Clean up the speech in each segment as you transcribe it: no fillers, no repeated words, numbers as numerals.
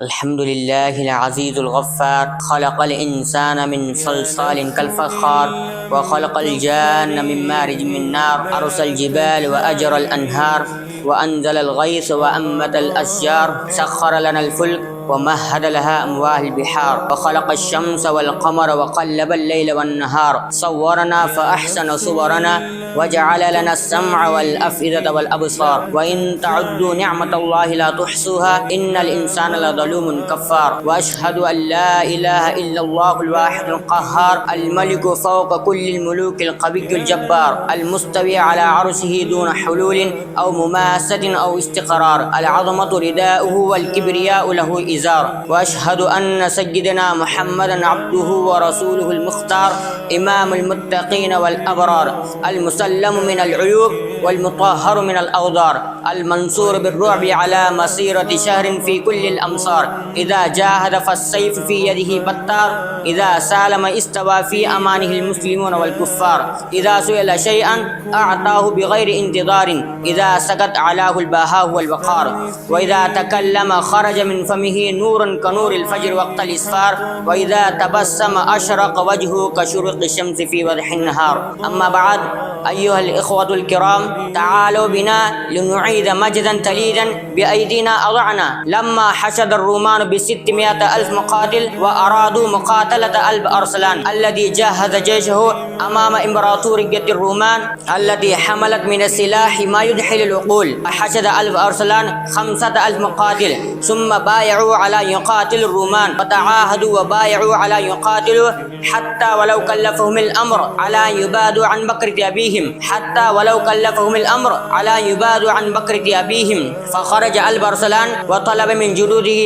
الحمد لله العزيز الغفار خلق الإنسان من صلصال كالفخار وخلق الجان من مارج من نار أرسل الجبال وأجرى الأنهار وأنزل الغيث وأنبت الأشجار سخر لنا الفلك ومهد لها أمواه البحار وخلق الشمس والقمر وقلب الليل والنهار صورنا فأحسن صورنا وجعل لنا السمع والأفئدة والأبصار وإن تعدوا نعمة الله لا تحصوها إن الإنسان لظلوم كفار وأشهد أن لا إله إلا الله الواحد القهار الملك فوق كل الملوك القوي الجبار المستوي على عرشه دون حلول أو مماسة أو استقرار العظمة رداؤه والكبرياء له إزار وأشهد أن سيدنا محمدا عبده ورسوله المختار إمام المتقين والأبرار المسلم من العيوب والمطهر من الأوضار المنصور بالرعب على مسيرة شهر في كل الأمصار إذا جاهد فالسيف في يده بطار إذا سالم استوى في أمانه المسلمون والكفار إذا سئل شيئا أعطاه بغير انتظار إذا سكت علاه البهاء والوقار وإذا تكلم خرج من فمه نور كنور الفجر وقت الإسفار وإذا تبسم أشرق وجهه كشروق الشمس في وضح النهار أما بعد أيها الإخوة الكرام تعالوا بنا لنعيد مجدا تليدا بأيدينا أضعنا لما حشد الرومان ب600,000 مقاتل وأرادوا مقاتلة ألب أرسلان الذي جهز جيشه أمام إمبراطورية الرومان التي حملت من السلاح ما يدحل العقول فحشد ألب أرسلان 5,000 مقاتل ثم بايعوا على يقاتل الرومان وتعاهدوا وبايعوا على يقاتلوا حتى ولو كلفهم الأمر على يبادوا عن بكرة أبيهم حتى ولو كلفهم الأمر على يبادوا عن بكرة أبيهم فخرج ألب أرسلان وطلب من جنوده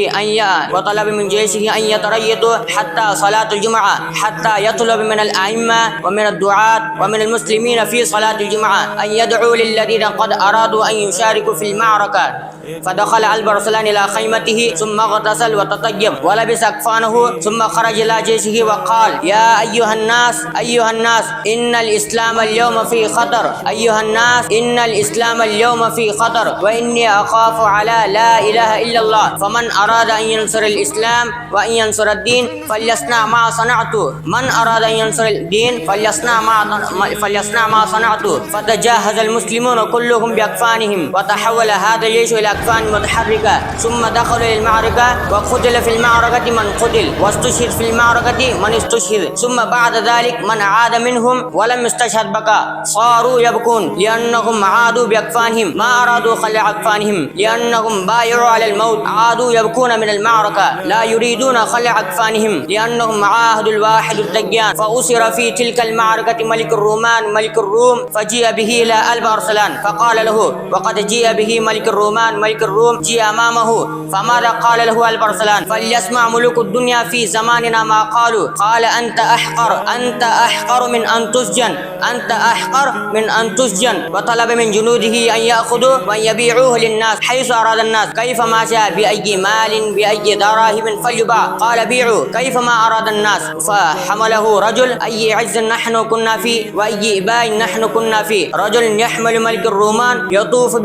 وطلب من جيشه أن يتريثوا حتى صلاة الجمعة حتى يطلب من الأئمة ومن الدعاة ومن المسلمين في صلاة الجمعة أن يدعوا للذين قد أرادوا أن يشاركوا في المعركة فدخل ألب أرسلان إلى خيمته ثم اغتسل وتطيب ولبس أكفانه ثم خرج إلى جيشه وقال يا أيها الناس إن الإسلام اليوم في خطر أيها الناس إن الإسلام اليوم في خطر وإني أخاف على لا إله إلا الله فمن أراد أن ينصر الإسلام وأن ينصر الدين فليصنع ما صنعت من أراد أن ينصر الدين فليصنع ما صنعت فتجهز المسلمون كلهم بأكفانهم وتحول هذا الجيش إلى أكفان متحركة ثم دخلوا للمعركة وقتل في المعركة من قتل واستشهد في المعركة من استشهد ثم بعد ذلك من عاد منهم ولم يستشهد بكى صاروا يبكون لأنهم عادوا بأكفانهم ما أرادوا خلع أكفانهم لأنهم بايعوا على الموت عادوا يبكون من المعركة لا يريدون خلع أكفانهم لأنهم عاهدوا الواحد الديان فأسر في تلك المعركة ملك الروم فجيء به إلى ألب أرسلان فقال له وقد جيء به ملك الروم جيء أمامه فماذا قال له ألب أرسلان فليسمع ملوك الدنيا في زماننا ما قالوا قال أنت أحقر من أن تسجن وطلب من جنوده أن يأخذوا وأن يبيعوه للناس حيث أراد الناس كيف ما شاء بأي مال بأي دراهم فليباع قال بيعوا كيف ما أراد الناس فحمله رجل أي عز نحن كنا فيه وأي إباء نحن كنا فيه رجل يحمل ملك الرومان يطوف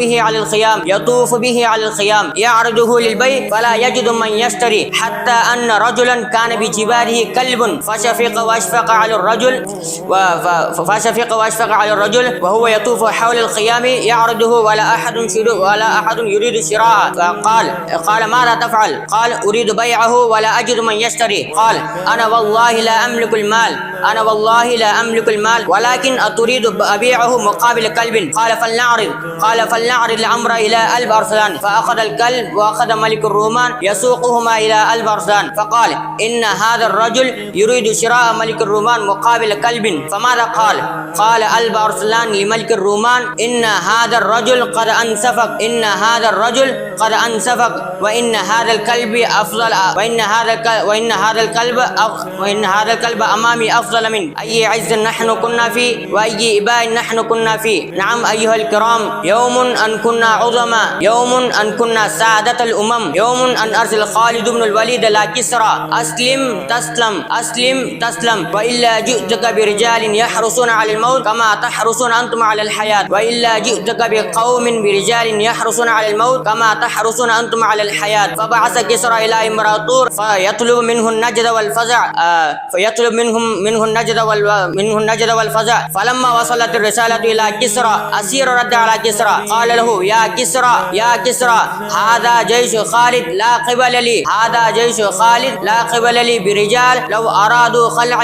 به على الخيام يعرضه للبيع فلا يجد من يشتري حتى أن رجلا كان بجباره كلب فشفق واشفق على الرجل وهو يطوف حول الخيام يعرضه ولا أحد يريد شراءه قال ماذا تفعل قال أريد بيعه ولا أجد من يشتري قال أنا والله لا أملك المال ولكن أتريد أبيعه مقابل كلب قال فلنعرض الأمر إلى ألب أرسلان فأخذ الكلب وأخذ ملك الرومان يسوقهما إلى ألب أرسلان فقال إن هذا الرجل يريد شراء ملك الرومان مقابل كلب فماذا قال ألب أرسلان لملك الرومان إن هذا الرجل قد أنسفق وإن هذا الكلب أفضل وإن هذا الكلب أمامي أفضل من أي عز نحن كنا فيه وأي إباء نحن كنا فيه نعم أيها الكرام يوم أن كنا عظما يوم أن كنا سادة الأمم يوم أن أرسل خالد بن الوليد لا كسرى أسلم تسلم وإلا جئتك برجال يحرصون على الموت كما تحرصون أنتم على الحياة وإلا جئتك بقوم برجال يحرصون على الموت كما تحرصون أنتم على الحياة. فبعث كسرى إلى إمبراطور فيطلب منه النجد والفزع منه النجد والفزع. فلما وصلت الرسالة إلى كسرى أسير رد على كسرى قال له: يا كسرى هذا جيش خالد لا قبل لي برجال لو أرادوا خلع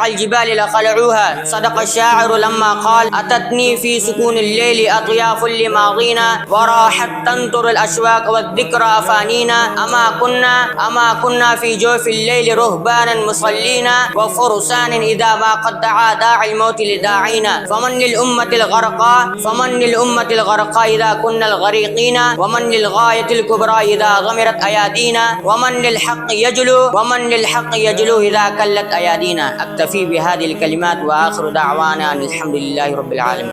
الجبال لخلعوها. صدق الشاعر لما قال: أتتني في سكون الليل أطياف لماضينا وراحت تنطر الأشواق والذكرى أفانينا. أما كنا في جوف الليل رهبانا مصلينا وفرسان إذا ما قد دعا داعي الموت لداعينا. فمن للأمة الغرقاء إذا كنا الغريقين، ومن للغاية الكبرى إذا غمرت أيادينا، ومن للحق يجلو إذا كلت أيادينا. أكتفي بهذه الكلمات وآخر دعوانا أن الحمد لله رب العالمين.